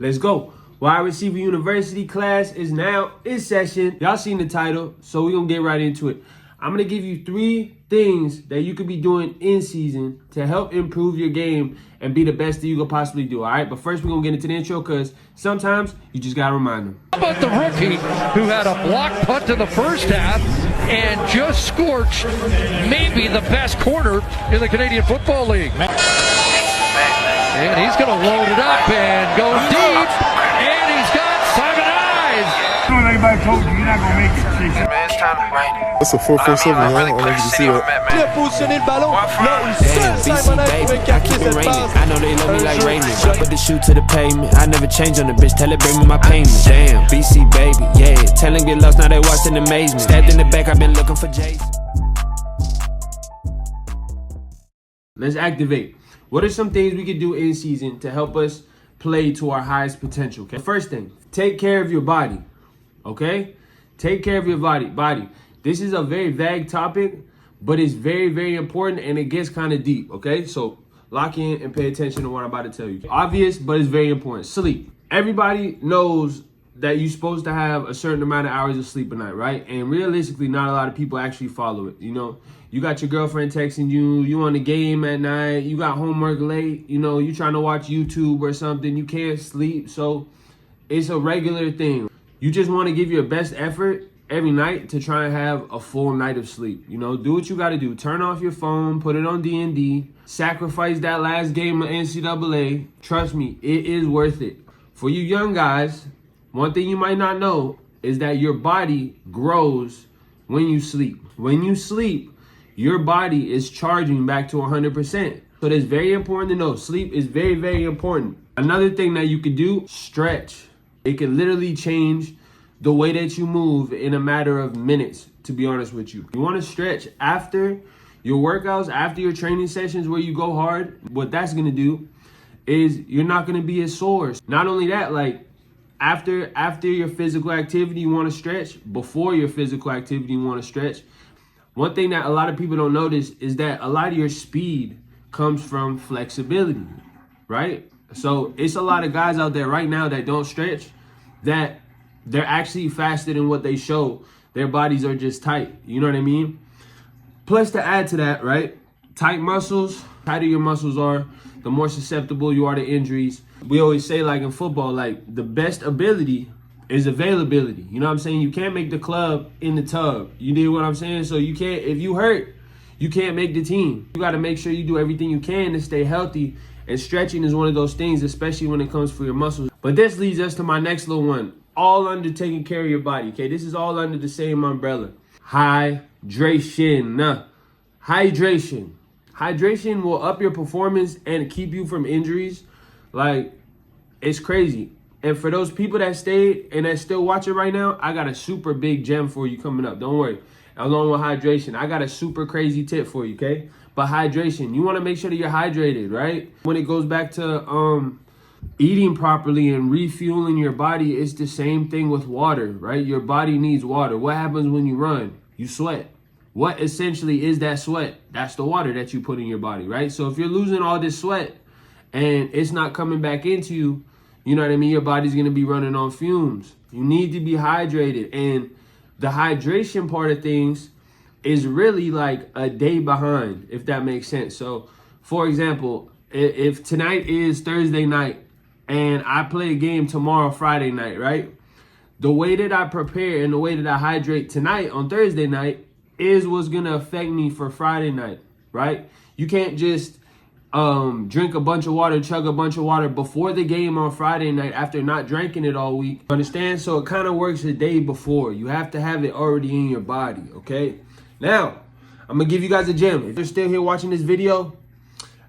Let's go. Wide Receiver University class is now in session. Y'all seen the title, so we're going to get right into it. I'm going to give you 3 things that you could be doing in season to help improve your game and be the best that you could possibly do, all right? But first, we're going to get into the intro because sometimes you just got to remind them. How about the rookie who had a block punt in the first half and just scorched maybe the best corner in the Canadian Football League? And he's going to load it up and go deep, and he's got Simon Eyes. Everybody told you you're not going to make it. Man, it's time to rain. That's a 4-4-7, I'm really I don't know if you can see that. Bien positionné le ballon. Là, il seul Simon Eyes pouvait capter cette passe. I know they love me like Raymond. Put the shoe to the pavement. I never change on the bitch. Tell it bring me my payment. Damn, BC baby, yeah. Tell them get lost, now they watching amazement. Stabbed in the back, I've been looking for Jason. Let's activate. What are some things we could do in season to help us play to our highest potential? Okay. First thing, take care of your body. Okay? Take care of your body. This is a very vague topic, but it's very, very important and it gets kind of deep. Okay? So lock in and pay attention to what I'm about to tell you. Obvious, but it's very important. Sleep. Everybody knows that you're supposed to have a certain amount of hours of sleep a night, right? And realistically, not a lot of people actually follow it. You know, you got your girlfriend texting you on the game at night, you got homework late, you know, you trying to watch YouTube or something, you can't sleep. So it's a regular thing. You just want to give your best effort every night to try and have a full night of sleep. You know, do what you got to do. Turn off your phone, put it on D&D, sacrifice that last game of NCAA. Trust me, it is worth it. For you young guys, one thing you might not know is that your body grows when you sleep. When you sleep, your body is charging back to 100%. So that's very important to know. Sleep is very, very important. Another thing that you could do, stretch. It can literally change the way that you move in a matter of minutes, to be honest with you. You want to stretch after your workouts, after your training sessions where you go hard. What that's going to do is you're not going to be as sore. Not only that, like, After your physical activity, you want to stretch. Before your physical activity, you want to stretch. One thing that a lot of people don't notice is that a lot of your speed comes from flexibility, right? So it's a lot of guys out there right now that don't stretch, that they're actually faster than what they show. Their bodies are just tight. You know what I mean? Plus, to add to that, right? Tight muscles, tighter your muscles are, the more susceptible you are to injuries. We always say, like in football, like the best ability is availability. You know what I'm saying? You can't make the club in the tub. You dig what I'm saying? So you can't, if you hurt, you can't make the team. You got to make sure you do everything you can to stay healthy. And stretching is one of those things, especially when it comes for your muscles. But this leads us to my next little one. All under taking care of your body, okay? This is all under the same umbrella. Hydration. Hydration. Hydration will up your performance and keep you from injuries. Like, it's crazy. And for those people that stayed and that still watching right now, I got a super big gem for you coming up. Don't worry. Along with hydration, I got a super crazy tip for you, okay? But hydration, you want to make sure that you're hydrated, right? When it goes back to eating properly and refueling your body, it's the same thing with water, right? Your body needs water. What happens when you run? You sweat. What essentially is that sweat? That's the water that you put in your body, right? So if you're losing all this sweat and it's not coming back into you, you know what I mean? Your body's going to be running on fumes. You need to be hydrated. And the hydration part of things is really like a day behind, if that makes sense. So, for example, if tonight is Thursday night and I play a game tomorrow, Friday night, right? The way that I prepare and the way that I hydrate tonight on Thursday night is what's going to affect me for Friday night, right? You can't just drink a bunch of water, chug a bunch of water before the game on Friday night after not drinking it all week. Understand? So it kind of works the day before. You have to have it already in your body, okay? Now, I'm going to give you guys a gem. If you're still here watching this video,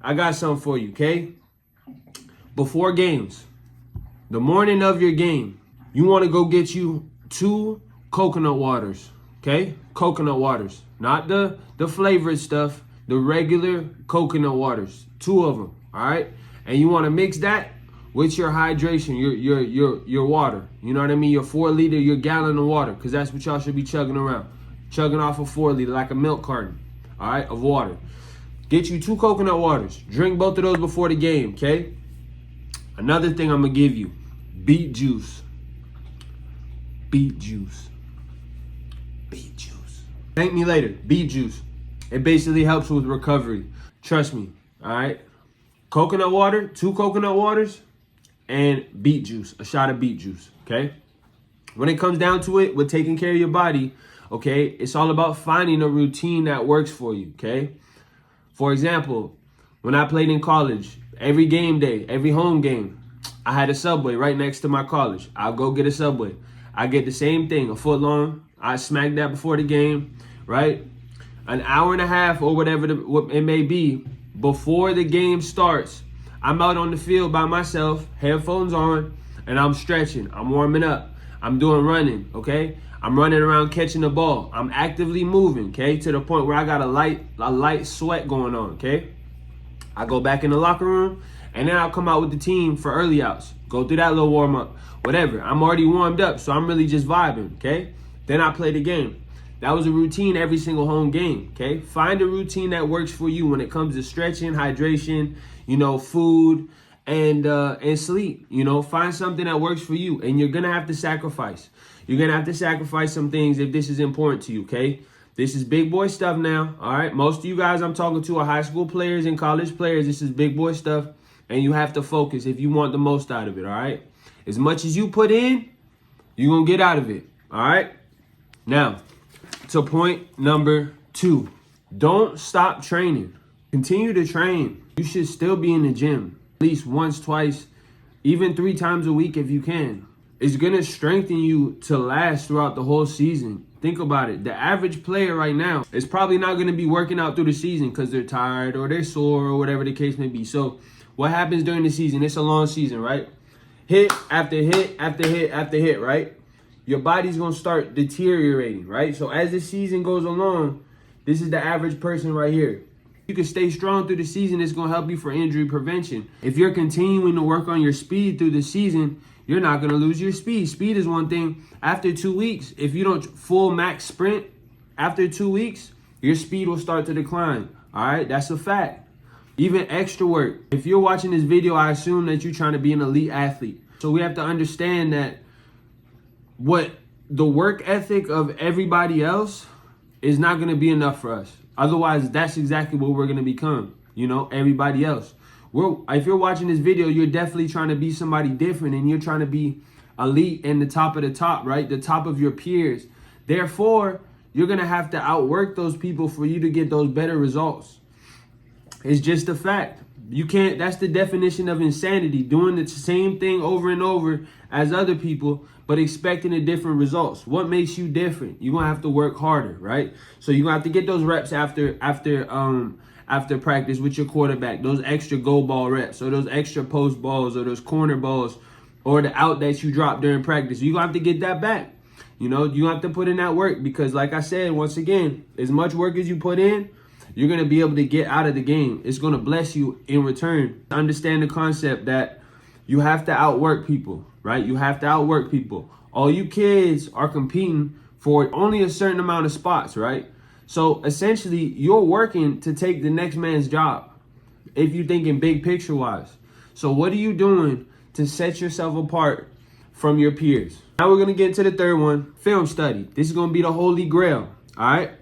I got something for you, okay? Before games, the morning of your game, you want to go get you 2 coconut waters, okay? Coconut waters, not the flavored stuff, the regular coconut waters, 2 of them, all right? And you want to mix that with your hydration, your water. You know what I mean? Your 4 liter, your gallon of water, because that's what y'all should be chugging around. Chugging off a 4 liter like a milk carton, all right, of water. Get you 2 coconut waters. Drink both of those before the game, okay? Another thing I'm going to give you, beet juice. Beet juice. Beet juice. Thank me later. Beet juice. It basically helps with recovery. Trust me. All right. Coconut water, 2 coconut waters, and beet juice, a shot of beet juice. Okay. When it comes down to it, with taking care of your body, okay, it's all about finding a routine that works for you. Okay. For example, when I played in college, every game day, every home game, I had a Subway right next to my college. I'll go get a Subway. I get the same thing, a foot long. I smack that before the game, right? An hour and a half or whatever it may be before the game starts. I'm out on the field by myself, headphones on, and I'm stretching. I'm warming up. I'm doing running, okay? I'm running around catching the ball. I'm actively moving, okay? To the point where I got a light sweat going on, okay? I go back in the locker room, and then I'll come out with the team for early outs. Go through that little warm up, whatever. I'm already warmed up, so I'm really just vibing, okay? Then I play the game. That was a routine every single home game, okay? Find a routine that works for you when it comes to stretching, hydration, food, and sleep. Find something that works for you, and you're gonna have to sacrifice. You're gonna have to sacrifice some things if this is important to you, okay? This is big boy stuff now, all right? Most of you guys I'm talking to are high school players and college players. This is big boy stuff, and you have to focus if you want the most out of it, all right? As much as you put in, you're gonna get out of it, all right? Now, to point number 2, don't stop training. Continue to train. You should still be in the gym at least once, twice, even 3 times a week if you can. It's going to strengthen you to last throughout the whole season. Think about it. The average player right now is probably not going to be working out through the season because they're tired or they're sore or whatever the case may be. So what happens during the season? It's a long season, right? Hit after hit after hit after hit, right? Your body's going to start deteriorating, right? So as the season goes along, this is the average person right here. You can stay strong through the season. It's going to help you for injury prevention. If you're continuing to work on your speed through the season, you're not going to lose your speed. Speed is one thing. After 2 weeks, if you don't full max sprint, after 2 weeks, your speed will start to decline. All right, that's a fact. Even extra work. If you're watching this video, I assume that you're trying to be an elite athlete. So we have to understand that what the work ethic of everybody else is not going to be enough for us. Otherwise, that's exactly what we're going to become, everybody else. If you're watching this video, you're definitely trying to be somebody different, and you're trying to be elite and the top of the top, right? The top of your peers. Therefore, you're going to have to outwork those people for you to get those better results. It's just a fact. You can't, that's the definition of insanity, doing the same thing over and over as other people, but expecting a different results. What makes you different? You're going to have to work harder, right? So you're going to have to get those reps after practice with your quarterback, those extra go ball reps, or those extra post balls, or those corner balls, or the out that you dropped during practice. You're going to have to get that back. You have to put in that work because, like I said, once again, as much work as you put in, you're going to be able to get out of the game. It's going to bless you in return. Understand the concept that you have to outwork people, right? You have to outwork people. All you kids are competing for only a certain amount of spots, right? So essentially, you're working to take the next man's job if you're thinking big picture wise. So what are you doing to set yourself apart from your peers? Now we're going to get into the third one, film study. This is going to be the holy grail, all right?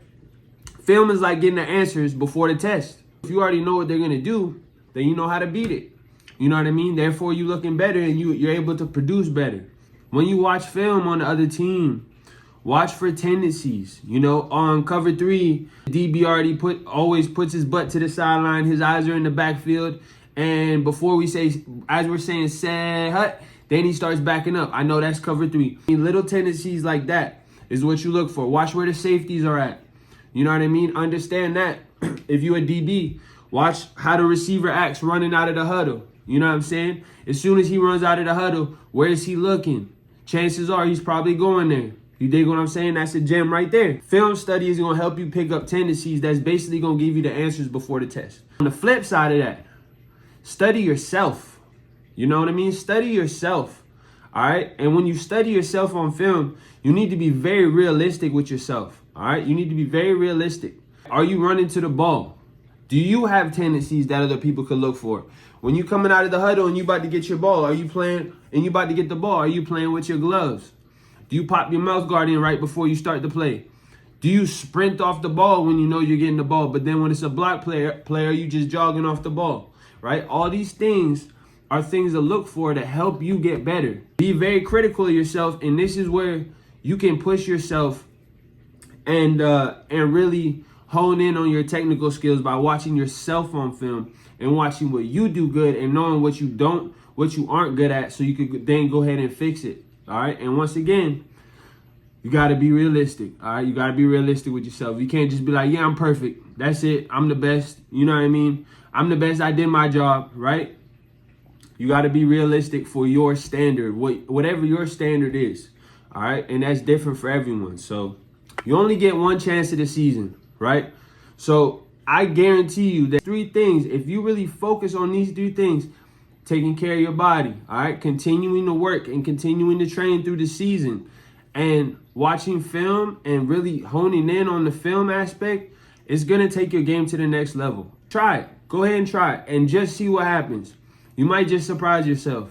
Film is like getting the answers before the test. If you already know what they're going to do, then you know how to beat it. You know what I mean? Therefore, you're looking better and you're able to produce better. When you watch film on the other team, watch for tendencies. On cover 3, DB already always puts his butt to the sideline. His eyes are in the backfield. And before we say, as we're saying, say hut, then he starts backing up. I know that's cover 3. Little tendencies like that is what you look for. Watch where the safeties are at. You know what I mean? Understand that. If you're a DB, watch how the receiver acts running out of the huddle. You know what I'm saying? As soon as he runs out of the huddle, where is he looking? Chances are he's probably going there. You dig what I'm saying? That's a gem right there. Film study is going to help you pick up tendencies that's basically going to give you the answers before the test. On the flip side of that, study yourself. You know what I mean? Study yourself. All right? And when you study yourself on film, you need to be very realistic with yourself. All right? You need to be very realistic. Are you running to the ball? Do you have tendencies that other people could look for? When you coming out of the huddle and you about to get your ball, are you playing, and you about to get the ball, are you playing with your gloves? Do you pop your mouth guard in right before you start the play? Do you sprint off the ball when you know you're getting the ball, but then when it's a block player, you just jogging off the ball, right? All these things are things to look for to help you get better. Be very critical of yourself, and this is where you can push yourself and really hone in on your technical skills by watching yourself on film and watching what you do good and knowing what you aren't good at, so you could then go ahead and fix it. All right. And once again, you got to be realistic. All right. You got to be realistic with yourself. You can't just be like, yeah, I'm perfect. That's it. I'm the best. You know what I mean? I'm the best. I did my job. Right. You got to be realistic for your standard, whatever your standard is. All right. And that's different for everyone. So you only get one chance of the season. Right. So I guarantee you that 3 things, if you really focus on these 3 things, taking care of your body, all right, continuing to work and continuing to train through the season, and watching film and really honing in on the film aspect, is going to take your game to the next level. Try it. Go ahead and try it and just see what happens. You might just surprise yourself.